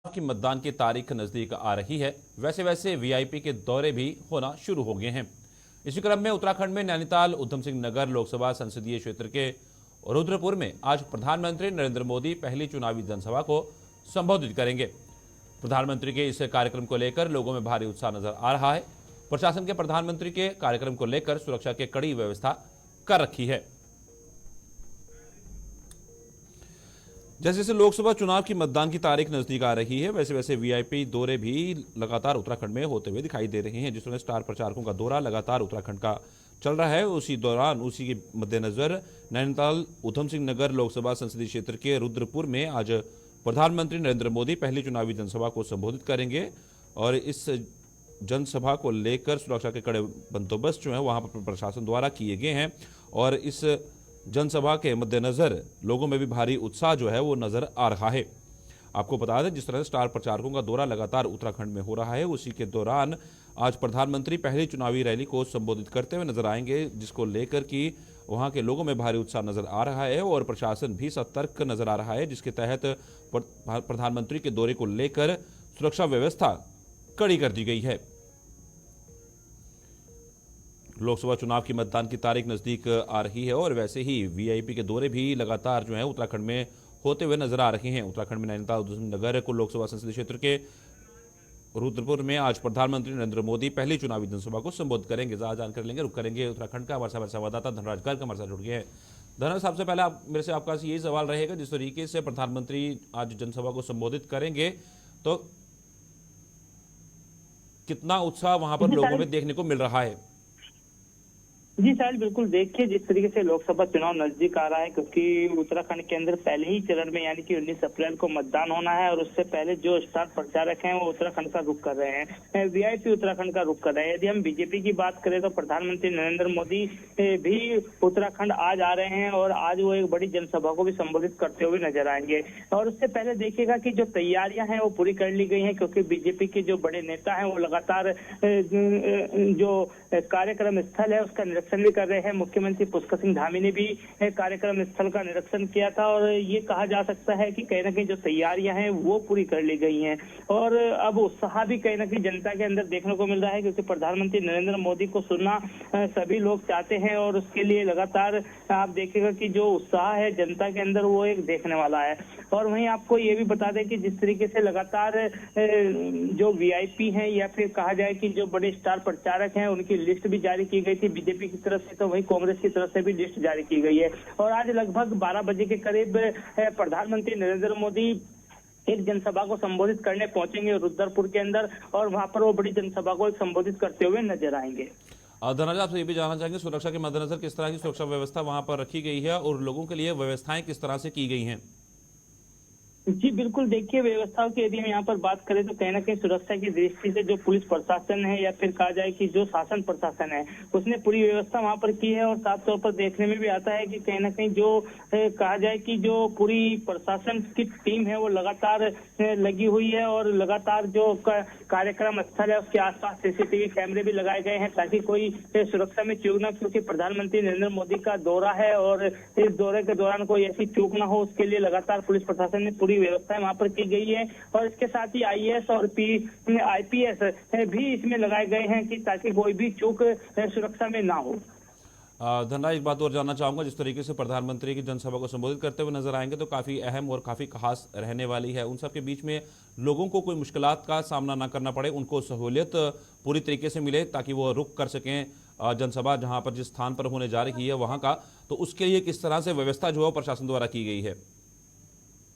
की मतदान की तारीख नजदीक आ रही है, वैसे वैसे वीआईपी के दौरे भी होना शुरू हो गए हैं। इसी क्रम में उत्तराखंड में नैनीताल उधम सिंह नगर लोकसभा संसदीय क्षेत्र के रुद्रपुर में आज प्रधानमंत्री नरेंद्र मोदी पहली चुनावी जनसभा को संबोधित करेंगे। प्रधानमंत्री के इस कार्यक्रम को लेकर लोगों में भारी उत्साह नजर आ रहा है। प्रशासन के प्रधानमंत्री के कार्यक्रम को लेकर सुरक्षा की कड़ी व्यवस्था कर रखी है। जैसे जैसे लोकसभा चुनाव की मतदान की तारीख नजदीक आ रही है, वैसे वैसे वीआईपी दौरे भी लगातार उत्तराखंड में होते हुए दिखाई दे रहे हैं। जिस तरह स्टार प्रचारकों का दौरा लगातार उत्तराखंड का चल रहा है, उसी के मद्देनजर नैनीताल उधम सिंह नगर लोकसभा संसदीय क्षेत्र के रुद्रपुर में आज प्रधानमंत्री नरेंद्र मोदी पहली चुनावी जनसभा को संबोधित करेंगे और इस जनसभा को लेकर सुरक्षा के कड़े बंदोबस्त जो है वहां पर प्रशासन द्वारा किए गए हैं और इस जनसभा के मद्देनजर लोगों में भी भारी उत्साह जो है वो नजर आ रहा है। आपको बता दें, जिस तरह स्टार प्रचारकों का दौरा लगातार उत्तराखंड में हो रहा है, उसी के दौरान आज प्रधानमंत्री पहली चुनावी रैली को संबोधित करते हुए नजर आएंगे, जिसको लेकर कि वहां के लोगों में भारी उत्साह नजर आ रहा है और प्रशासन भी सतर्क नजर आ रहा है, जिसके तहत प्रधानमंत्री के दौरे को लेकर सुरक्षा व्यवस्था कड़ी कर दी गई है। लोकसभा चुनाव की मतदान की तारीख नजदीक आ रही है और वैसे ही वीआईपी के दौरे भी लगातार जो है उत्तराखंड में होते हुए नजर आ रहे हैं। उत्तराखंड में नैनीताल उधम सिंह नगर को लोकसभा संसदीय क्षेत्र के रुद्रपुर में आज प्रधानमंत्री नरेंद्र मोदी पहली चुनावी जनसभा को संबोधित करेंगे। ज्यादा जानकारी लेंगे, रुक करेंगे उत्तराखंड का। हमारे साथ संवाददाता धनराज गर्ग हमारे साथ जुड़ गए हैं। धनराज, सबसे पहले आप मेरे से आपका यही सवाल रहेगा, जिस तरीके से प्रधानमंत्री आज जनसभा को संबोधित करेंगे तो कितना उत्साह वहां पर लोगों में देखने को मिल रहा है? जी साहिल, बिल्कुल देखिए जिस तरीके से लोकसभा चुनाव नजदीक आ रहा है, क्योंकि उत्तराखंड के अंदर पहले ही चरण में यानी कि 19 अप्रैल को मतदान होना है और उससे पहले जो स्टार प्रचारक हैं वो उत्तराखंड का रुख कर रहे हैं, वीआईपी उत्तराखंड का रुख कर रहे हैं। यदि हम बीजेपी की बात करें तो प्रधानमंत्री नरेंद्र मोदी भी उत्तराखंड आज आ रहे हैं और आज वो एक बड़ी जनसभा को भी संबोधित करते हुए नजर आएंगे। और उससे पहले देखिएगा कि जो तैयारियां हैं वो पूरी कर ली गई हैं, क्योंकि बीजेपी के जो बड़े नेता हैं वो लगातार जो कार्यक्रम स्थल है उसका निरीक्षण भी कर रहे हैं। मुख्यमंत्री पुष्कर सिंह धामी ने भी कार्यक्रम स्थल का निरीक्षण किया था और ये कहा जा सकता है कि कहीं ना कहीं जो तैयारियां हैं वो पूरी कर ली गई हैं और अब उत्साह भी कहीं ना कहीं जनता के अंदर देखने को मिल रहा है, क्योंकि प्रधानमंत्री नरेंद्र मोदी को सुनना सभी लोग चाहते हैं और उसके लिए लगातार आप देखिएगा कि जो उत्साह है जनता के अंदर वो एक देखने वाला है। और वहीं आपको ये भी बता दें कि जिस तरीके से लगातार जो वीआईपी हैं या फिर कहा जाए कि जो बड़े स्टार प्रचारक हैं उनकी लिस्ट भी जारी की गई थी बीजेपी की तरफ से, तो वहीं कांग्रेस की तरफ से भी लिस्ट जारी की गई है। और आज लगभग 12 बजे के करीब प्रधानमंत्री नरेंद्र मोदी एक जनसभा को संबोधित करने पहुंचेंगे रुद्रपुर के अंदर और वहां पर वो बड़ी जनसभा को संबोधित करते हुए नजर आएंगे। धनराज, आपसे ये भी जानना चाहेंगे, सुरक्षा के मद्देनजर किस तरह की सुरक्षा व्यवस्था वहां पर रखी गई है और लोगों के लिए व्यवस्थाएं किस तरह से की गई हैं? जी बिल्कुल, देखिए व्यवस्थाओं की यदि हम यहाँ पर बात करें तो कहीं ना कहीं सुरक्षा की दृष्टि से जो पुलिस प्रशासन है या फिर कहा जाए कि जो शासन प्रशासन है उसने पूरी व्यवस्था वहाँ पर की है। और साफ तौर पर देखने में भी आता है कि कहीं ना कहीं जो कहा जाए कि जो पूरी प्रशासन की टीम है वो लगातार लगी हुई है और लगातार जो कार्यक्रम स्थल है उसके आसपास सीसीटीवी कैमरे भी लगाए गए हैं ताकि कोई सुरक्षा में चूक ना, क्योंकि प्रधानमंत्री नरेंद्र मोदी का दौरा है और इस दौरे के दौरान कोई ऐसी चूक ना हो, उसके लिए लगातार पुलिस प्रशासन ने पूरी व्यवस्थाएं वहां पर की गई है। और इसके साथ ही आईएएस और आईपीएस भी इसमें लगाए गए हैं कि ताकि कोई भी चूक सुरक्षा में ना हो। धनराज, एक बात और जानना चाहूंगा, जिस तरीके से प्रधानमंत्री की जनसभा को संबोधित करते हुए नजर आएंगे तो काफी अहम और काफी खास रहने वाली है। उन सब के बीच में लोगों को कोई मुश्किलात का सामना ना करना पड़े, उनको सहूलियत पूरी तरीके से मिले ताकि वो रुक कर सकें जनसभा जहां पर जिस स्थान पर होने जा रही है वहां का, तो उसके लिए किस तरह से व्यवस्था जो है प्रशासन द्वारा की गई है?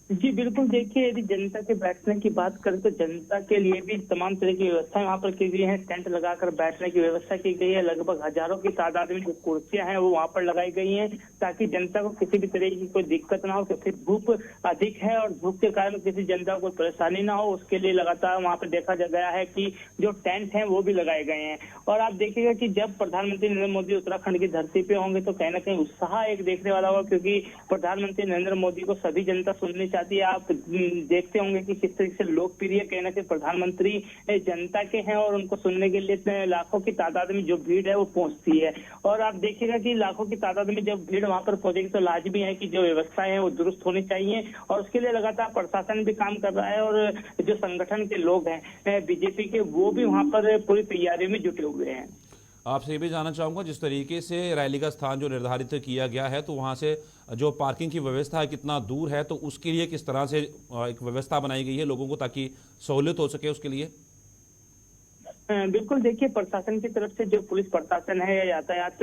जी बिल्कुल, देखिए यदि जनता के बैठने की बात करें तो जनता के लिए भी तमाम तरह की व्यवस्थाएं वहां पर की गई हैं। टेंट लगाकर बैठने की व्यवस्था की गई है। लगभग हजारों की तादाद में जो कुर्सियां हैं वो वहां पर लगाई गई हैं ताकि जनता को किसी भी तरह की कोई दिक्कत ना हो, क्योंकि धूप अधिक है और धूप के कारण किसी जनता को कोई परेशानी ना हो उसके लिए लगातार वहां पर देखा गया है कि जो टेंट है वो भी लगाए गए हैं। और आप देखिएगा कि जब प्रधानमंत्री नरेंद्र मोदी उत्तराखंड की धरती पे होंगे तो कहीं ना कहीं उत्साह एक देखने वाला होगा, क्योंकि प्रधानमंत्री नरेंद्र मोदी को सभी जनता सुननी चाहती साथ ही आप देखते होंगे कि किस तरीके से लोकप्रिय कहना चाहिए प्रधानमंत्री जनता के हैं और उनको सुनने के लिए इतने लाखों की तादाद में जो भीड़ है वो पहुंचती है। और आप देखिएगा कि लाखों की तादाद में जब भीड़ वहां पर पहुंचेगी तो लाजमी है कि जो व्यवस्थाएं हैं वो दुरुस्त होनी चाहिए और उसके लिए लगातार प्रशासन भी काम कर रहा है और जो संगठन के लोग हैं बीजेपी के वो भी वहां पर पूरी तैयारी में जुटे हुए हैं। आपसे ये भी जानना चाहूंगा, जिस तरीके से रैली का स्थान जो निर्धारित किया गया है तो वहां से जो पार्किंग की व्यवस्था है कितना दूर है, तो उसके लिए किस तरह से एक व्यवस्था बनाई गई है लोगों को ताकि सहूलियत हो सके उसके लिए? बिल्कुल, देखिए प्रशासन की तरफ से जो पुलिस प्रशासन है या यातायात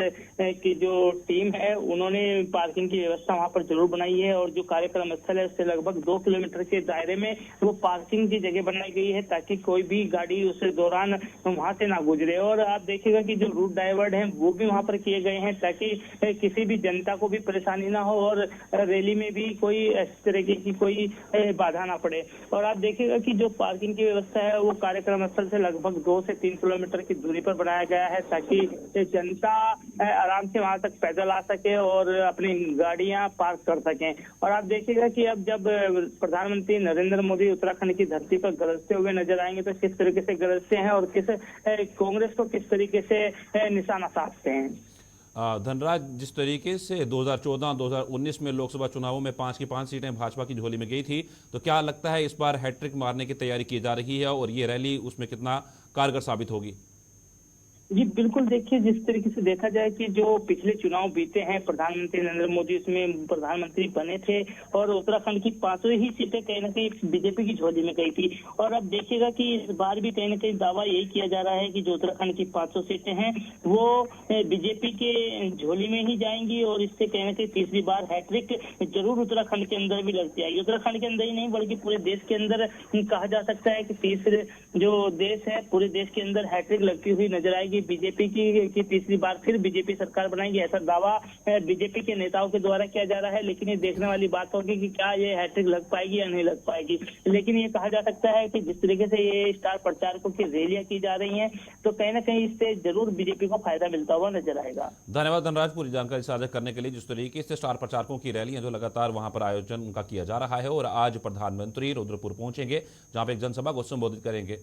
की जो टीम है उन्होंने पार्किंग की व्यवस्था वहां पर जरूर बनाई है और जो कार्यक्रम स्थल है उससे लगभग 2 किलोमीटर के दायरे में वो पार्किंग की जगह बनाई गई है ताकि कोई भी गाड़ी उस दौरान वहां से ना गुजरे। और आप देखिएगा कि जो रूट डाइवर्ट है वो भी वहां पर किए गए हैं ताकि किसी भी जनता को भी परेशानी ना हो और रैली में भी कोई इस तरीके की कोई बाधा ना पड़े। और आप देखिएगा कि जो पार्किंग की व्यवस्था है वो कार्यक्रम स्थल से लगभग 2 से 3 किलोमीटर की दूरी पर बनाया गया है ताकि जनता आराम से वहां तक पैदल आ सके और अपनी गाड़ियां पार्क कर सकें। और आप देखिएगा कि अब जब प्रधानमंत्री नरेंद्र मोदी उत्तराखंड की धरती पर गरजते हुए नजर आएंगे तो किस तरीके से गरजते हैं और किस कांग्रेस को किस तरीके से निशाना साधते हैं। धनराज, जिस तरीके से 2014-2019 में लोकसभा चुनावों में 5 की 5 सीटें भाजपा की झोली में गई थी, तो क्या लगता है इस बार हैट्रिक मारने की तैयारी की जा रही है और ये रैली उसमें कितना कारगर साबित होगी? जी बिल्कुल, देखिए जिस तरीके से देखा जाए कि जो पिछले चुनाव बीते हैं प्रधानमंत्री नरेंद्र मोदी उसमें प्रधानमंत्री बने थे और उत्तराखंड की 5 ही सीटें कहीं ना कहीं बीजेपी की झोली में गई थी। और अब देखिएगा कि इस बार भी कहीं ना कहीं दावा यही किया जा रहा है कि जो उत्तराखंड की 500 सीटें हैं वो बीजेपी के झोली में ही जाएंगी और इससे कहीं ना कहीं तीसरी बार हैट्रिक जरूर उत्तराखंड के अंदर भी लगती आएगी। उत्तराखंड के अंदर ही नहीं बल्कि पूरे देश के अंदर कहा जा सकता है कि तीसरे जो देश है पूरे देश के अंदर हैट्रिक लगती हुई नजर आएगी। बीजेपी की तीसरी बार फिर बीजेपी सरकार बनाएगी ऐसा दावा बीजेपी के नेताओं के द्वारा किया जा रहा है। लेकिन ये देखने वाली बात होगी कि क्या ये हैट्रिक लग पाएगी या नहीं लग पाएगी। लेकिन ये कहा जा सकता है कि जिस तरीके से ये स्टार प्रचारकों की रैलियां की जा रही हैं तो कहीं ना कहीं इससे जरूर बीजेपी को फायदा मिलता हुआ नजर आएगा। धन्यवाद धनराज पूरी जानकारी साझा करने के लिए। जिस तरीके से स्टार प्रचारकों की रैलियां जो लगातार वहां पर आयोजन उनका किया जा रहा है और आज प्रधानमंत्री रुद्रपुर पहुंचेंगे जहां पर एक जनसभा को संबोधित करेंगे।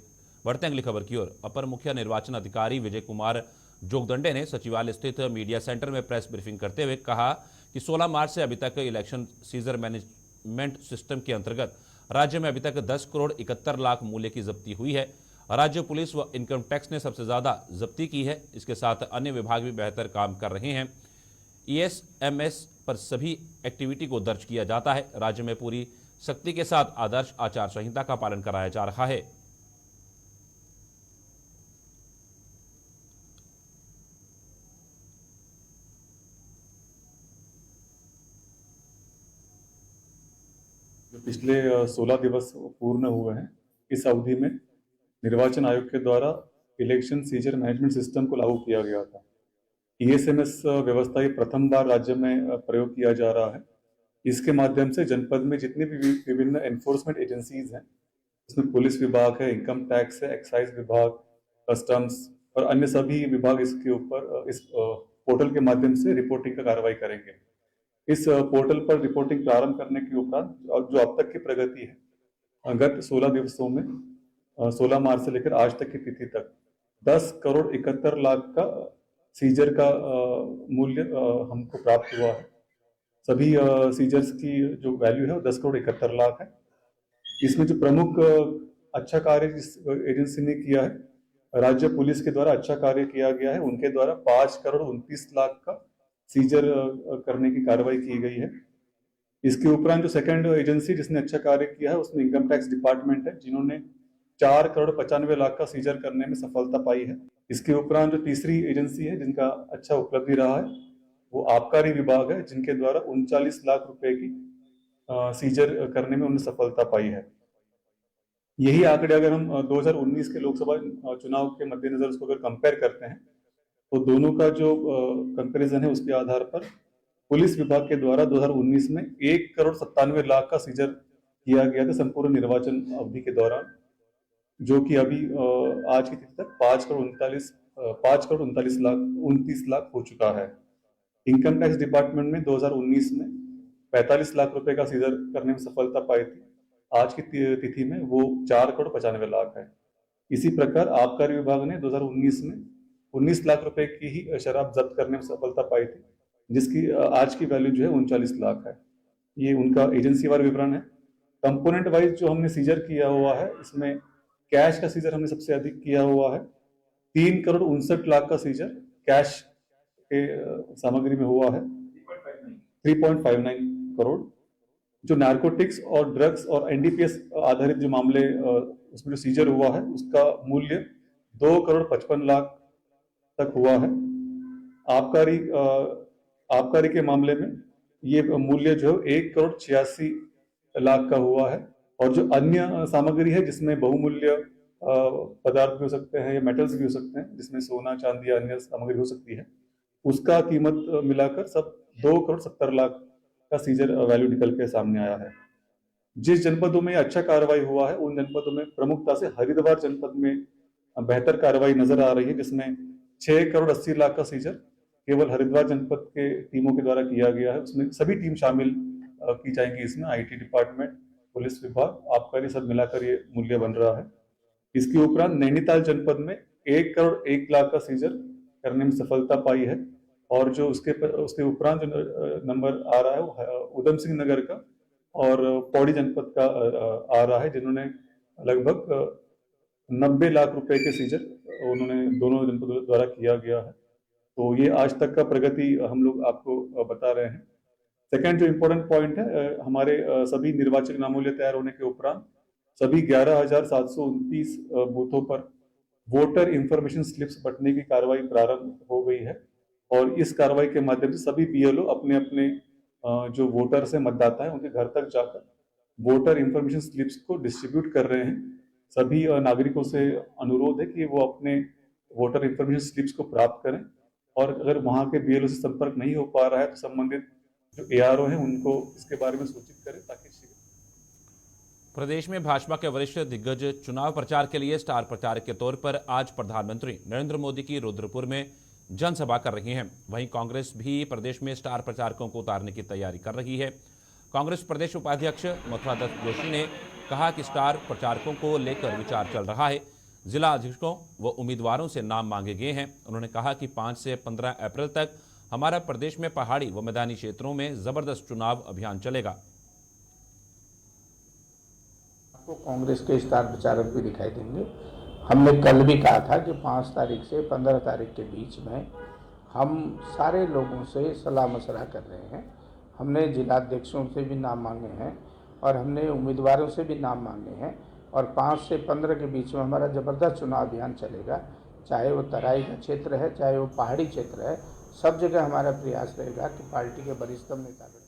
बढ़ते हैं अगली खबर की ओर। अपर मुख्य निर्वाचन अधिकारी विजय कुमार जोगदंडे ने सचिवालय स्थित मीडिया सेंटर में प्रेस ब्रीफिंग करते हुए कहा कि 16 मार्च से अभी तक इलेक्शन सीजर मैनेजमेंट सिस्टम के अंतर्गत राज्य में अभी तक 10 करोड़ 71 लाख मूल्य की जब्ती हुई है। राज्य पुलिस व इनकम टैक्स ने सबसे ज्यादा जब्ती की है। इसके साथ अन्य विभाग भी बेहतर काम कर रहे हैं। ESMS पर सभी एक्टिविटी को दर्ज किया जाता है। राज्य में पूरी सख्ती के साथ आदर्श आचार संहिता का पालन कराया जा रहा है। पिछले 16 दिवस पूर्ण हुए हैं। इस अवधि में निर्वाचन आयोग के द्वारा इलेक्शन सीजर मैनेजमेंट सिस्टम को लागू किया गया था। ESMS व्यवस्था ये प्रथम बार राज्य में प्रयोग किया जा रहा है। इसके माध्यम से जनपद में जितने भी विभिन्न एनफोर्समेंट एजेंसीज हैं, इसमें पुलिस विभाग है, इनकम टैक्स है, एक्साइज विभाग, कस्टम्स और अन्य सभी विभाग इसके ऊपर इस पोर्टल के माध्यम से रिपोर्टिंग का कार्रवाई करेंगे। इस पोर्टल पर रिपोर्टिंग प्रारंभ करने के उपरांत जो अब तक की प्रगति है, गत 16 दिवसों में 16 मार्च से लेकर आज तक की तिथि तक 10 करोड़ 71 लाख का सीजर का मूल्य हमको प्राप्त हुआ है। सभी सीजर्स की जो वैल्यू है वो 10 करोड़ 71 लाख है। इसमें जो प्रमुख अच्छा कार्य जिस एजेंसी ने किया है, राज्य पुलिस के द्वारा अच्छा कार्य किया गया है। उनके द्वारा 5 करोड़ 29 लाख का सीजर करने की कार्रवाई की गई है। इसके उपरांत जो सेकंड एजेंसी जिसने अच्छा कार्य किया है उसमें इनकम टैक्स डिपार्टमेंट है, जिन्होंने 4 करोड़ 95 लाख का सीजर करने में सफलता पाई है। इसके उपरांत जो तीसरी एजेंसी है जिनका अच्छा उपलब्धि रहा है वो आबकारी विभाग है, जिनके द्वारा 39 लाख रुपए की सीजर करने में उन्हें सफलता पाई है। यही आंकड़े अगर हम 2019 के लोकसभा चुनाव के मद्देनजर उसको अगर कंपेयर करते हैं तो दोनों का जो कंपैरिजन है उसके आधार पर पुलिस विभाग के द्वारा 2019 में 1 करोड़ 97 लाख का सीजर किया गया था संपूर्ण निर्वाचन अवधि के दौरान, जो कि अभी आज की तिथि तक 5 करोड़ 29 लाख हो चुका है। इनकम टैक्स डिपार्टमेंट में 2019 में 45 लाख रुपए का सीजर करने में सफलता पाई थी। आज की तिथि में वो 4 करोड़ 95 लाख है। इसी प्रकार आबकारी विभाग ने 2019 में 19 लाख रुपए की ही शराब जब्त करने में सफलता पाई थी, जिसकी आज की वैल्यू जो है 39 लाख है। ये उनका एजेंसी वार विवरण है। कंपोनेंट वाइज जो हमने सीजर किया हुआ है, इसमें कैश का सीजर हमने सबसे अधिक किया हुआ है। 3 करोड़ 59 लाख का सीजर कैश के सामग्री में हुआ है। 3.59 करोड़। जो नार्कोटिक्स और ड्रग्स और एनडीपीएस आधारित जो मामले उसमें जो सीजर हुआ है, उसका मूल्य 2 करोड़ 55 लाख तक हुआ है। आबकारी के मामले में ये मूल्य जो 1 करोड़ 86 लाख का हुआ है। और जो अन्य सामग्री है, जिसमें बहुमूल्य पदार्थ भी हो सकते हैं या मेटल्स भी हो सकते हैं, जिसमें सोना चांदी या अन्य सामग्री हो सकती है, उसका कीमत मिलाकर सब 2 करोड़ 70 लाख का सीजर वैल्यू निकल के सामने आया है। जिस जनपदों में अच्छा कार्रवाई हुआ है, उन जनपदों में प्रमुखता से हरिद्वार जनपद में बेहतर कार्रवाई नजर आ रही है, जिसमें 6 करोड़ 80 लाख का सीजर केवल हरिद्वार जनपद के टीमों के द्वारा किया गया है। उसमें सभी टीम शामिल की जाएंगी। इसमें आईटी डिपार्टमेंट, पुलिस विभाग, आबकारी सब मिलाकर ये मूल्य बन रहा है। इसके उपरांत नैनीताल जनपद में 1 करोड़ 1 लाख का सीजर करने में सफलता पाई है। और जो उसके उपरांत जो नंबर आ रहा है, वो उधम सिंह नगर का और पौड़ी जनपद का आ रहा है, जिन्होंने लगभग 90 लाख रुपए के सीजर उन्होंने दोनों जनपदों द्वारा किया गया है। तो ये आज तक का प्रगति हम लोग आपको बता रहे हैं। सेकंड जो इम्पोर्टेंट पॉइंट है, हमारे सभी निर्वाचक नामूल्य तैयार होने के उपरांत सभी 11,729 बूथों पर वोटर इंफॉर्मेशन स्लिप्स बंटने की कार्रवाई प्रारंभ हो गई है। और इस कार्रवाई के माध्यम से सभी बीएलओ अपने अपने जो वोटर से मतदाता है, उनके घर तक जाकर वोटर इंफॉर्मेशन स्लिप्स को डिस्ट्रीब्यूट कर रहे हैं। सभी नागरिकों से अनुरोध है कि वो अपने वोटर इंफॉर्मेशन स्लिप्स को प्राप्त करें, और अगर वहां के बीएलओ से संपर्क नहीं हो पा रहा है तो संबंधित जो एआरओ है उनको इसके बारे में सूचित करें, ताकि प्रदेश में भाजपा के वरिष्ठ दिग्गज चुनाव प्रचार के लिए स्टार प्रचारक के तौर पर आज प्रधानमंत्री नरेंद्र मोदी की रुद्रपुर में जनसभा कर रही हैं। वहीं कांग्रेस भी प्रदेश में स्टार प्रचारकों को उतारने की तैयारी कर रही है। कांग्रेस प्रदेश उपाध्यक्ष मथुरादत्त जोशी ने कहा कि स्टार प्रचारकों को लेकर विचार चल रहा है। जिला अधीक्षकों व उम्मीदवारों से नाम मांगे गए हैं। उन्होंने कहा कि 5 से 15 अप्रैल तक हमारा प्रदेश में पहाड़ी व मैदानी क्षेत्रों में जबरदस्त चुनाव अभियान चलेगा। आपको कांग्रेस के स्टार प्रचारक भी दिखाई देंगे। हमने कल भी कहा था कि 5 तारीख से 15 तारीख के बीच में हम सारे लोगों से सलाह मशवरा कर रहे हैं। हमने जिलाध्यक्षों से भी नाम मांगे हैं और हमने उम्मीदवारों से भी नाम मांगे हैं। और 5 से 15 के बीच में हमारा ज़बरदस्त चुनाव अभियान चलेगा। चाहे वो तराई का क्षेत्र है, चाहे वो पहाड़ी क्षेत्र है, सब जगह हमारा प्रयास रहेगा कि पार्टी के वरिष्ठतम नेता बने।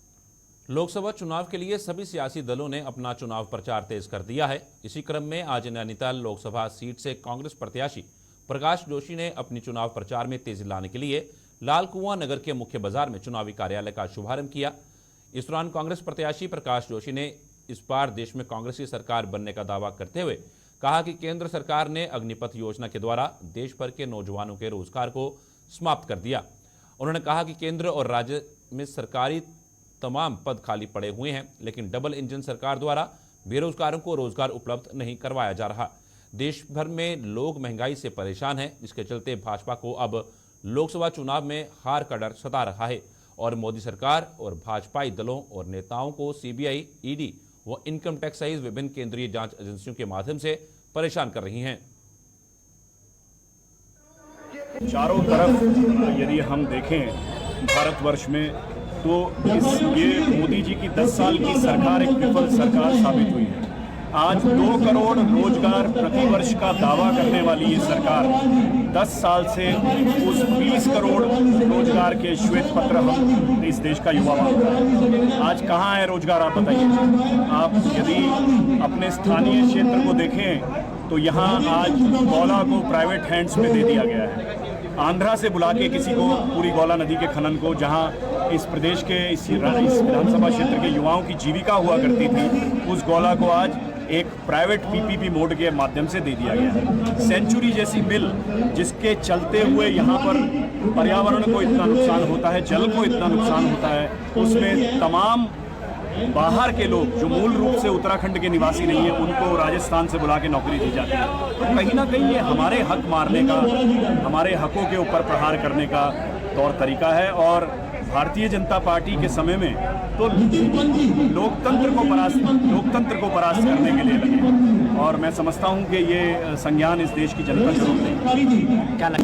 लोकसभा चुनाव के लिए सभी सियासी दलों ने अपना चुनाव प्रचार तेज कर दिया है। इसी क्रम में आज नैनीताल लोकसभा सीट से कांग्रेस प्रत्याशी प्रकाश जोशी ने अपनी चुनाव प्रचार में तेजी लाने के लिए लालकुआं नगर के मुख्य बाजार में चुनावी कार्यालय का शुभारंभ किया। इस दौरान कांग्रेस प्रत्याशी प्रकाश जोशी ने इस बार देश में कांग्रेस की सरकार बनने का दावा करते हुए कहा कि केंद्र सरकार ने अग्निपथ योजना के द्वारा देश भर के नौजवानों के रोजगार को समाप्त कर दिया। उन्होंने कहा कि केंद्र और राज्य में सरकारी तमाम पद खाली पड़े हुए हैं, लेकिन डबल इंजन सरकार द्वारा बेरोजगारों को रोजगार उपलब्ध नहीं करवाया जा रहा। देश भर में लोग महंगाई से परेशान हैं, जिसके चलते भाजपा को अब लोकसभा चुनाव में हार का डर सता रहा है और मोदी सरकार और भाजपाई दलों और नेताओं को सीबीआई, ईडी व इनकम टैक्स सहित विभिन्न केंद्रीय जांच एजेंसियों के माध्यम से परेशान कर रही हैं। चारों तरफ यदि हम देखें भारतवर्ष में, तो ये मोदी जी की 10 साल की सरकार एक विफल सरकार साबित हुई है। आज 2 करोड़ रोजगार प्रतिवर्ष का दावा करने वाली ये सरकार 10 साल से उस 20 करोड़ रोजगार के श्वेत पत्र हम इस देश का युवा मांग रहा है। आज कहाँ है रोजगार, आप बताइए। आप यदि अपने स्थानीय क्षेत्र को देखें तो यहाँ आज गौला को प्राइवेट हैंड्स में दे दिया गया है। आंध्रा से बुला के किसी को पूरी गौला नदी के खनन को, जहाँ इस प्रदेश के इस विधानसभा क्षेत्र के युवाओं की जीविका हुआ करती थी, उस गौला को आज एक प्राइवेट पीपीपी मोड के माध्यम से दे दिया गया है। सेंचुरी जैसी मिल, जिसके चलते हुए यहाँ पर पर्यावरण को इतना नुकसान होता है, जल को इतना नुकसान होता है, उसमें तमाम बाहर के लोग जो मूल रूप से उत्तराखंड के निवासी नहीं है उनको राजस्थान से बुला के नौकरी दी जाती है। तो कहीं ना कहीं ये हमारे हक मारने का, हमारे हकों के ऊपर प्रहार करने का तौर तरीका है। और भारतीय जनता पार्टी के समय में तो लोकतंत्र को परास्त करने के लिए लगे, और मैं समझता हूं कि ये संज्ञान इस देश की जनता जरूर लेगी।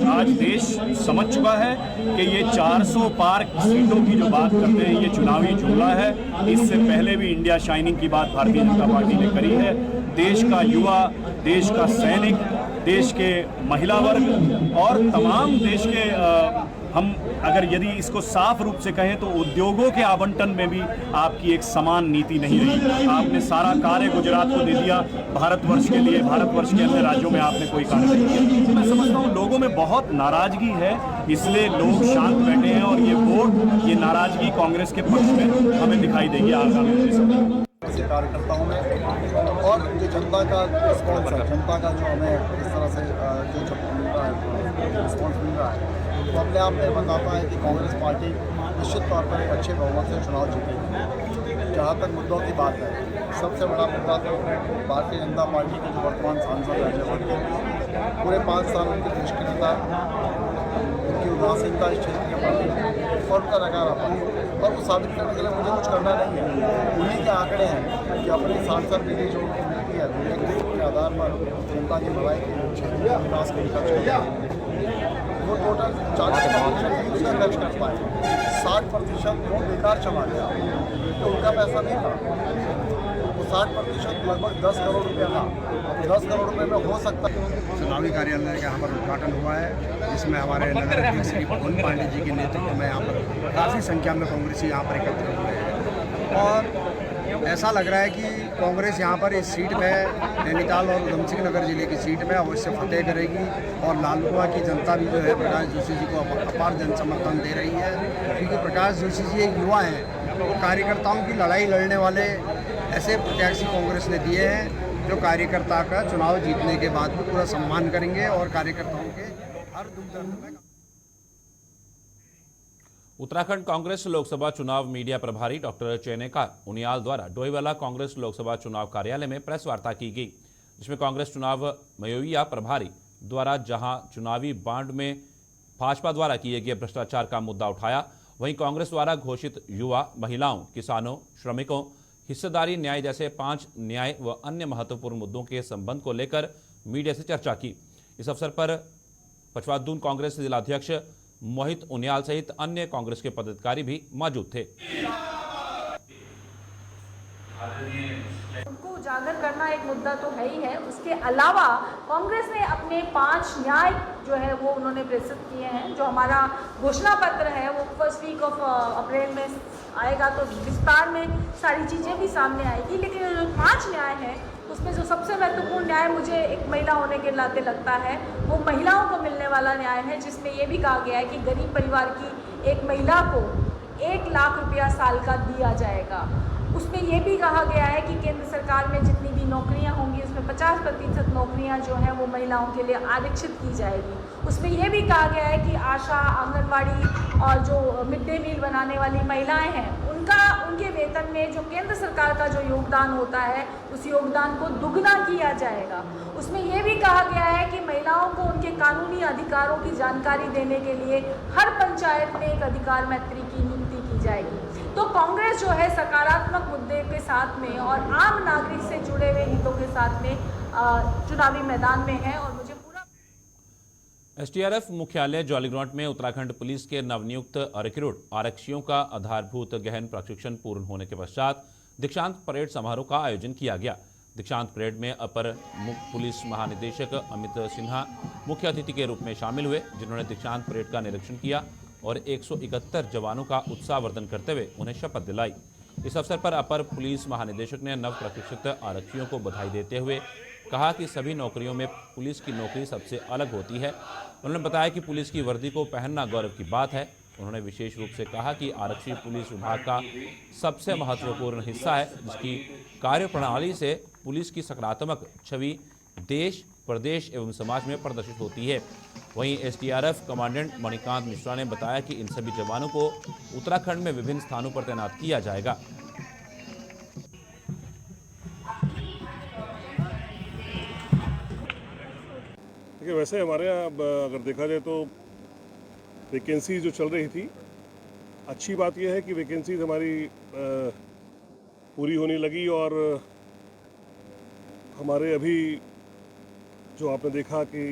आज देश समझ चुका है कि ये 400 पार सीटों की जो बात करते हैं ये चुनावी जुमला है। इससे पहले भी इंडिया शाइनिंग की बात भारतीय जनता पार्टी ने करी है। देश का युवा, देश का सैनिक, देश के महिला वर्ग और तमाम देश के हम अगर यदि इसको साफ रूप से कहें तो उद्योगों के आवंटन में भी आपकी एक समान नीति नहीं रही। आपने सारा कार्य गुजरात को दे दिया भारतवर्ष के लिए, भारतवर्ष के अन्य राज्यों में आपने कोई कार्य नहीं किया। मैं समझता हूँ लोगों में बहुत नाराजगी है, इसलिए लोग शांत बैठे हैं और ये वोट, ये नाराजगी कांग्रेस के पक्ष में हमें दिखाई देगी आगामी समय। कार्यकर्ताओं में और जो जनता का रिस्पॉन्स है, जनता का जो हमें इस तरह से जो मिल रहा है, रिस्पॉन्स मिल रहा है, तो अपने आप में बताता है कि कांग्रेस पार्टी निश्चित तौर पर एक अच्छे बहुमत से चुनाव जीतेगी। जहाँ तक मुद्दों की बात है, सबसे बड़ा मुद्दा तो भारतीय जनता पार्टी के जो वर्तमान सांसद हैं, पूरे 5 साल उनकी निष्क्रियता, उनकी उदासीनता इस क्षेत्र के प्रति और उनका नकारापन, और वो साबित करने के लिए मुझे कुछ करना नहीं है। उन्हीं के आंकड़े हैं कि अपनी सांसद निधि जो उनको मिलती है के आधार पर जनता की भलाई के क्षेत्र के विकास के खर्च करते हैं, वो टोटल 40% उसका खर्च कर पाए, 60% वो बेकार चला गया, तो उनका पैसा नहीं था। वो 60% लगभग 10 करोड़ रुपया था। 10 करोड़ रुपये में हो सकता है। चुनावी कार्यालय का यहाँ पर उद्घाटन हुआ है, जिसमें हमारे नगर अध्यक्ष श्री पवन पांडे जी के नेतृत्व में यहाँ पर काफ़ी संख्या में कांग्रेसी यहाँ पर एकत्रित हुए हैं। और ऐसा लग रहा है कि कांग्रेस यहाँ पर इस सीट में, नैनीताल और उधमसिंह नगर जिले की सीट में अवश्य फतेह करेगी। और लालकुआ की जनता भी जो है प्रकाश जोशी जी को अपार जन समर्थन दे रही है, क्योंकि प्रकाश जोशी जी एक युवा हैं, वो कार्यकर्ताओं की लड़ाई लड़ने वाले ऐसे प्रत्याशी कांग्रेस ने दिए हैं जो कार्यकर्ता का चुनाव जीतने के बाद भी पूरा सम्मान करेंगे और कार्यकर्ताओं के हर दुख दर्द में। उत्तराखंड कांग्रेस लोकसभा चुनाव मीडिया प्रभारी डॉक्टर चेनेका उनियाल द्वारा डोईवाला कांग्रेस लोकसभा चुनाव कार्यालय में प्रेस वार्ता की गई, जिसमें कांग्रेस चुनाव मयोइया प्रभारी द्वारा जहां चुनावी बांड में भाजपा द्वारा किए गए भ्रष्टाचार का मुद्दा उठाया, वहीं कांग्रेस द्वारा घोषित युवा, महिलाओं, किसानों, श्रमिकों, हिस्सेदारी न्याय जैसे 5 न्याय व अन्य महत्वपूर्ण मुद्दों के संबंध को लेकर मीडिया से चर्चा की। इस अवसर पर पचवादून कांग्रेस जिलाध्यक्ष मोहित उनियाल सहित अन्य कांग्रेस के पदाधिकारी भी मौजूद थे। उनको उजागर करना एक मुद्दा तो है ही है, उसके अलावा कांग्रेस ने अपने 5 न्याय जो है वो उन्होंने प्रस्तुत किए हैं। जो हमारा घोषणा पत्र है वो फर्स्ट वीक ऑफ अप्रैल में आएगा, तो विस्तार में सारी चीज़ें भी सामने आएगी। लेकिन जो 5 न्याय हैं उसमें जो सबसे महत्वपूर्ण न्याय मुझे एक महिला होने के नाते लगता है वो महिलाओं को मिलने वाला न्याय है, जिसमें ये भी कहा गया है कि गरीब परिवार की एक महिला को 1 लाख रुपया साल का दिया जाएगा। उसमें ये भी कहा गया है कि केंद्र सरकार में जितनी भी नौकरियां होंगी उसमें 50% नौकरियां जो हैं वो महिलाओं के लिए आरक्षित की जाएगी। उसमें ये भी कहा गया है कि आशा, आंगनवाड़ी और जो मिड डे मील बनाने वाली महिलाएं हैं उनके वेतन में जो केंद्र सरकार का जो योगदान होता है उस योगदान को दुगना किया जाएगा। उसमें ये भी कहा गया है कि महिलाओं को उनके कानूनी अधिकारों की जानकारी देने के लिए हर पंचायत में एक अधिकार मैत्री की नियुक्ति की जाएगी। तो कांग्रेस जो है सकारात्मक मुद्दे के साथ में और आम नागरिक से जुड़े हुए हितों के साथ में चुनावी मैदान में है। और मुझे पूरा एसटीआरएफ मुख्यालय जौलीग्रांट में उत्तराखंड पुलिस के नवनियुक्त रिक्रूट आरक्षियों का आधारभूत गहन प्रशिक्षण पूर्ण होने के पश्चात दीक्षांत परेड समारोह का आयोजन किया गया। दीक्षांत परेड में अपर पुलिस महानिदेशक अमित सिन्हा मुख्य अतिथि के रूप में शामिल हुए, जिन्होंने दीक्षांत परेड का निरीक्षण किया और 171 जवानों का उत्साहवर्धन करते हुए उन्हें शपथ दिलाई। इस अवसर पर अपर पुलिस महानिदेशक ने नव प्रशिक्षित आरक्षियों को बधाई देते हुए कहा कि सभी नौकरियों में पुलिस की नौकरी सबसे अलग होती है। उन्होंने बताया कि पुलिस की वर्दी को पहनना गौरव की बात है। उन्होंने विशेष रूप से कहा कि आरक्षी पुलिस विभाग का सबसे महत्वपूर्ण हिस्सा है, जिसकी कार्यप्रणाली से पुलिस की सकारात्मक छवि देश, प्रदेश एवं समाज में प्रदर्शित होती है। वहीं एसटीआरएफ कमांडेंट मणिकांत मिश्रा ने बताया कि इन सभी जवानों को उत्तराखंड में विभिन्न स्थानों पर तैनात किया जाएगा। देखिए वैसे हमारे यहाँ अब अगर देखा जाए तो वैकेंसी जो चल रही थी, अच्छी बात यह है कि वैकेंसीज हमारी पूरी होने लगी और हमारे अभी जो आपने देखा कि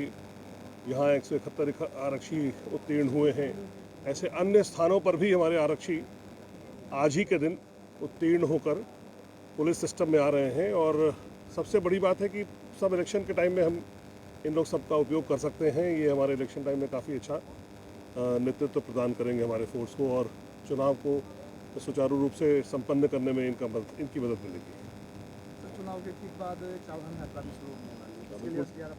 यहाँ 171 आरक्षी उत्तीर्ण हुए हैं, ऐसे अन्य स्थानों पर भी हमारे आरक्षी आज ही के दिन उत्तीर्ण होकर पुलिस सिस्टम में आ रहे हैं। और सबसे बड़ी बात है कि सब इलेक्शन के टाइम में हम इन लोग सबका उपयोग कर सकते हैं। ये हमारे इलेक्शन टाइम में काफ़ी अच्छा नेतृत्व प्रदान करेंगे हमारे फोर्स को और चुनाव को सुचारू रूप से संपन्न करने में इनकी मदद मिलेगी। चुनाव के ठीक बाद चावल यात्रा भी शुरू होने वाली है,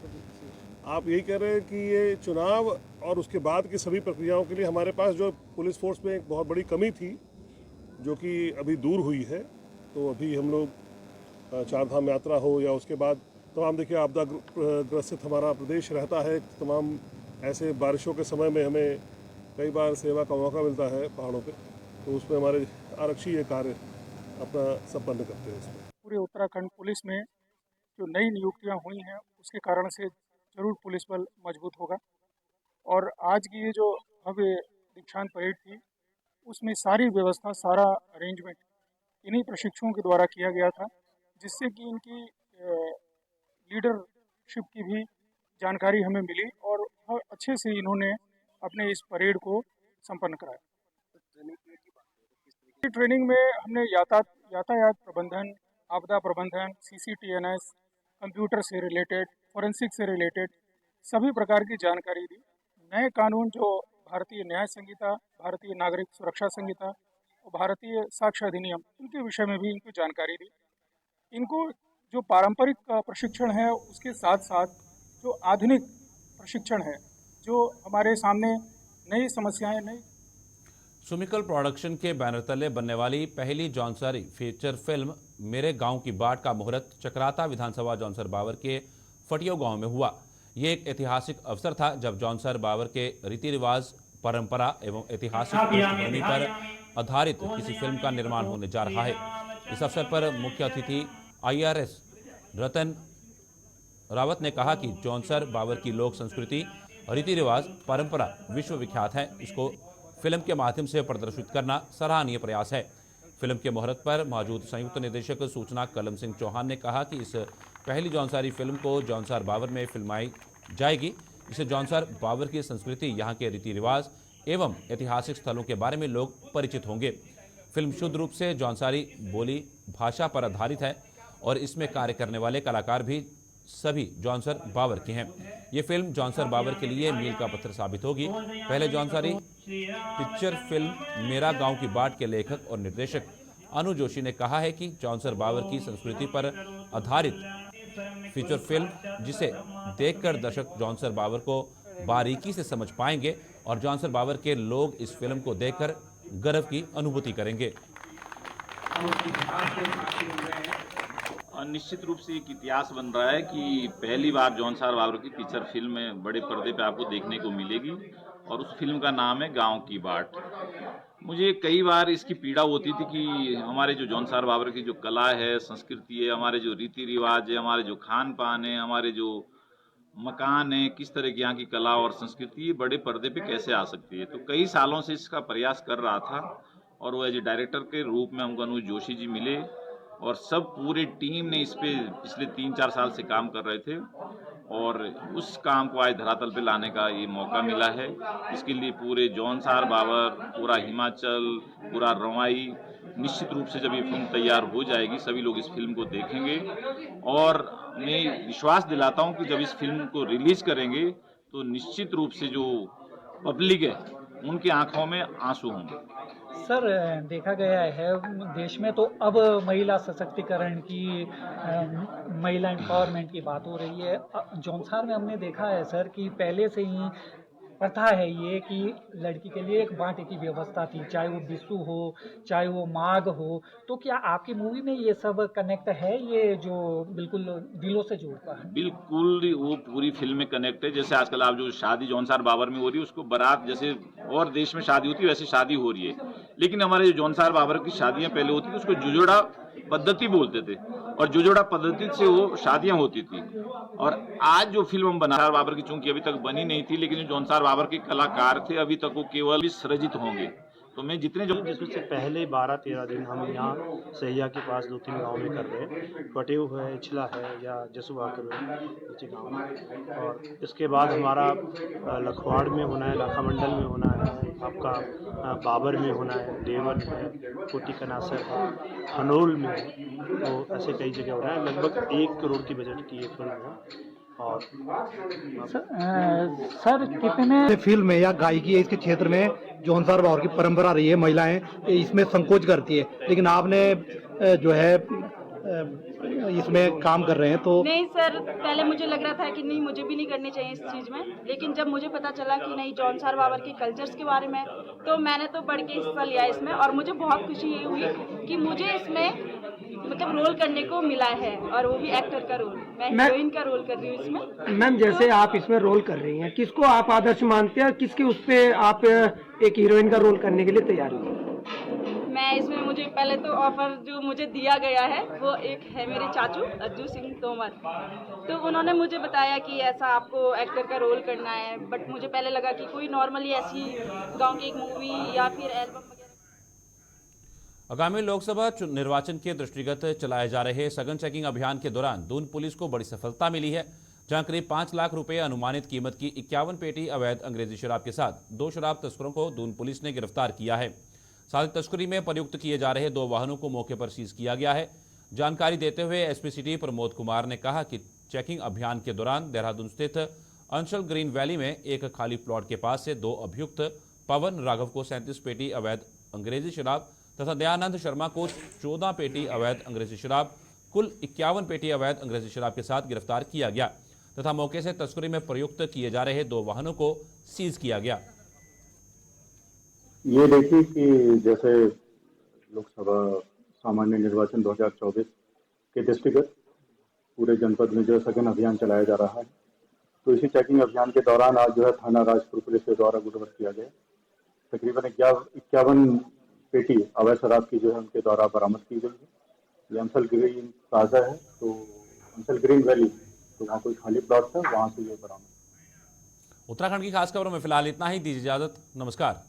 आप यही कह रहे हैं कि ये चुनाव और उसके बाद की सभी प्रक्रियाओं के लिए हमारे पास जो पुलिस फोर्स में एक बहुत बड़ी कमी थी जो कि अभी दूर हुई है, तो अभी हम लोग चारधाम यात्रा हो या उसके बाद तमाम देखिए आपदा ग्रसित हमारा प्रदेश रहता है, तमाम ऐसे बारिशों के समय में हमें कई बार सेवा का मौका मिलता है पहाड़ों पे, तो उसमें हमारे आरक्षी ये कार्य अपना संपन्न करते हैं। इसमें पूरे उत्तराखंड पुलिस में जो नई नियुक्तियां हुई हैं उसके कारण से जरूर पुलिस बल मजबूत होगा। और आज की ये जो भव्य दीक्षांत परेड थी उसमें सारी व्यवस्था, सारा अरेंजमेंट इन्हीं प्रशिक्षुओं के द्वारा किया गया था, जिससे कि इनकी लीडरशिप की भी जानकारी हमें मिली और बहुत अच्छे से इन्होंने अपने इस परेड को संपन्न कराया। ट्रेनिंग में हमने यातायात प्रबंधन, आपदा प्रबंधन, CCTNS, कंप्यूटर से रिलेटेड, फॉरेंसिक से रिलेटेड सभी प्रकार की जानकारी दी। नए कानून जो भारतीय न्याय संहिता, भारतीय नागरिक सुरक्षा संहिता और भारतीय साक्ष्य अधिनियम, इनके विषय में भी इनको जानकारी दी। इनको जो पारंपरिक प्रशिक्षण है उसके साथ साथ जो आधुनिक प्रशिक्षण है, जो हमारे सामने नई समस्याएं, नई सुमिकल प्रोडक्शन के बैनर तले बनने वाली पहली जौनसारी फीचर फिल्म मेरे गांव की बाट का मुहूर्त चक्राता विधानसभा जौनसर बावर के फटियो गांव में हुआ। ये एक ऐतिहासिक अवसर था जब जौनसर बावर के रीति रिवाज, परंपरा एवं ऐतिहासिक पृष्ठभूमि पर आधारित किसी फिल्म का निर्माण होने जा रहा है। इस अवसर पर मुख्य अतिथि IRS रतन रावत ने कहा कि जौनसर बावर की लोक संस्कृति, रीति रिवाज, परंपरा विश्वविख्यात है। इसको फिल्म के माध्यम से प्रदर्शित करना सराहनीय प्रयास है। फिल्म के मुहूर्त पर मौजूद संयुक्त निदेशक सूचना कलम सिंह चौहान ने कहा कि इस पहली जौनसारी फिल्म को जौनसार बावर में फिल्माई जाएगी। इससे जौनसार बावर की संस्कृति, यहाँ के रीति रिवाज एवं ऐतिहासिक स्थलों के बारे में लोग परिचित होंगे। फिल्म शुद्ध रूप से जौनसारी बोली भाषा पर आधारित है और इसमें कार्य करने वाले कलाकार भी सभी जौनसर बावर के हैं। ये फिल्म जौनसर बावर के लिए मील का पत्थर साबित होगी। पहले जौनसारी पिक्चर फिल्म मेरा गांव की बाट के लेखक और निर्देशक अनु जोशी ने कहा है कि जौनसर बावर की संस्कृति पर आधारित फीचर फिल्म जिसे देखकर दर्शक जौनसर बावर को बारीकी से समझ पाएंगे और जौनसर बावर के लोग इस फिल्म को देखकर गर्व की अनुभूति करेंगे। निश्चित रूप से एक इतिहास बन रहा है कि पहली बार जौनसार बावर की फीचर फिल्म बड़े पर्दे पे आपको देखने को मिलेगी और उस फिल्म का नाम है गांव की बाट। मुझे कई बार इसकी पीड़ा होती थी कि हमारे जो जौनसार बावर की जो कला है, संस्कृति है, हमारे जो रीति रिवाज है, हमारे जो खान पान है, हमारे जो मकान है, किस तरह की यहाँ की कला और संस्कृति बड़े पर्दे पे कैसे आ सकती है। तो कई सालों से इसका प्रयास कर रहा था और वो एज ए डायरेक्टर के रूप में हमको अनु जोशी जी मिले और सब पूरे टीम ने इस पे पिछले 3-4 साल से काम कर रहे थे और उस काम को आज धरातल पे लाने का ये मौका मिला है। इसके लिए पूरे जौनसार बावर, पूरा हिमाचल, पूरा रवाई, निश्चित रूप से जब ये फिल्म तैयार हो जाएगी सभी लोग इस फिल्म को देखेंगे और मैं विश्वास दिलाता हूँ कि जब इस फिल्म को रिलीज करेंगे तो निश्चित रूप से जो पब्लिक है उनकी आंखों में आंसू होंगे। सर, देखा गया है देश में तो अब महिला सशक्तिकरण की, महिला एम्पावरमेंट की बात हो रही है। जौनसार में हमने देखा है सर कि पहले से ही प्रथा है ये कि लड़की के लिए एक बाटे की व्यवस्था थी, चाहे वो बिस्सू हो, चाहे वो माघ हो। तो क्या आपकी मूवी में ये सब कनेक्ट है, ये जो बिल्कुल दिलों से जोड़ता है? बिल्कुल, वो पूरी फिल्म में कनेक्ट है। जैसे आजकल आप जो शादी जौनसार बावर में हो रही है उसको बारात, जैसे और देश में शादी होती है वैसे शादी हो रही है, लेकिन हमारे जो जौनसार बावर की शादियां पहले होती थी उसको जुजोड़ा पद्धति बोलते थे। और जो जोड़ा पद्धति से वो शादियां होती थी। और आज जो फिल्म हम बना बाबर की, चूंकि अभी तक बनी नहीं थी, लेकिन जो जौनसार बाबर के कलाकार थे अभी तक वो केवल सृजित होंगे। तो मैं जितने जो जिसमें से पहले 12-13 दिन हम यहाँ सहिया के पास 2-3 गाँव में कर रहे हैं। पटेव है, इछला है या जसुवाकर है, नीचे गाँव में। और इसके बाद हमारा लखवाड़ में होना है, लाखा मंडल में होना है, आपका बाबर में होना है, देवर है, कोटी कनासर है, हनोल में है। तो ऐसे कई जगह हो रहा है। लगभग 1 करोड़ की बजट की ये फिल्म है। और सर कितने फिल्म है या गायकी है, इसके क्षेत्र में जौनसार बाबर की परंपरा रही है, महिलाएं इसमें संकोच करती है, लेकिन आपने जो है इसमें काम कर रहे हैं तो नहीं सर, पहले मुझे लग रहा था कि नहीं, मुझे भी नहीं करनी चाहिए इस चीज़ में, लेकिन जब मुझे पता चला कि नहीं जौनसार बाबर के कल्चर्स के बारे में, तो मैंने तो बढ़ के हिस्सा लिया इसमें। और मुझे बहुत खुशी ये हुई कि मुझे इसमें मतलब रोल करने को मिला है, और वो भी एक्टर का रोल। मैं हीरोइन का रोल कर रही हूँ इसमें। मैम जैसे आप इसमें रोल कर रही हैं, किसको आप आदर्श मानते हैं और किसके उस पे आप एक हीरोइन का रोल करने के लिए तैयार हुए? मैं इसमें, मुझे पहले तो ऑफर जो मुझे दिया गया है वो एक है मेरे चाचू अज्जू सिंह तोमर, तो उन्होंने मुझे बताया कि ऐसा आपको एक्टर का रोल करना है। बट मुझे पहले लगा कि कोई नॉर्मली ऐसी गांव की एक मूवी या फिर एल्बम वगैरह। आगामी लोकसभा निर्वाचन के दृष्टिगत चलाए जा रहे सघन चेकिंग अभियान के दौरान दून पुलिस को बड़ी सफलता मिली है, जहां करीब 5 लाख रुपए अनुमानित कीमत की 51 पेटी अवैध अंग्रेजी शराब के साथ 2 शराब तस्करों को दून पुलिस ने गिरफ्तार किया है। साथ ही तस्करी में प्रयुक्त किए जा रहे 2 वाहनों को मौके पर सीज किया गया है। जानकारी देते हुए एसपी सिटी प्रमोद कुमार ने कहा कि चेकिंग अभियान के दौरान देहरादून स्थित अंशल ग्रीन वैली में एक खाली प्लॉट के पास से 2 अभियुक्त पवन राघव को 37 पेटी अवैध अंग्रेजी शराब तथा दयानंद शर्मा को 14 पेटी अवैध अंग्रेजी शराब, कुल 51 पेटी अवैध अंग्रेजी शराब के साथ गिरफ्तार किया गया तथा मौके से तस्करी में प्रयुक्त किए जा रहे 2 वाहनों को सीज किया गया। ये देखिए कि जैसे लोकसभा सामान्य निर्वाचन 2024 के दृष्टिगत पूरे जनपद में जो सघन अभियान चलाया जा रहा है, तो इसी चेकिंग अभियान के दौरान आज जो है थाना राजपुर पुलिस के द्वारा गुटवर्क किया गया। तकरीबन 51 पेटी अवैध शराब की जो है उनके द्वारा बरामद की गई है। ये अंशल ग्रीन प्लाजा है, तो अंशल ग्रीन वैली, तो वहाँ कोई खाली प्लॉट था, वहाँ से ये बरामद। उत्तराखंड की खास खबरों में फिलहाल इतना ही। दीजिए इजाजत, नमस्कार।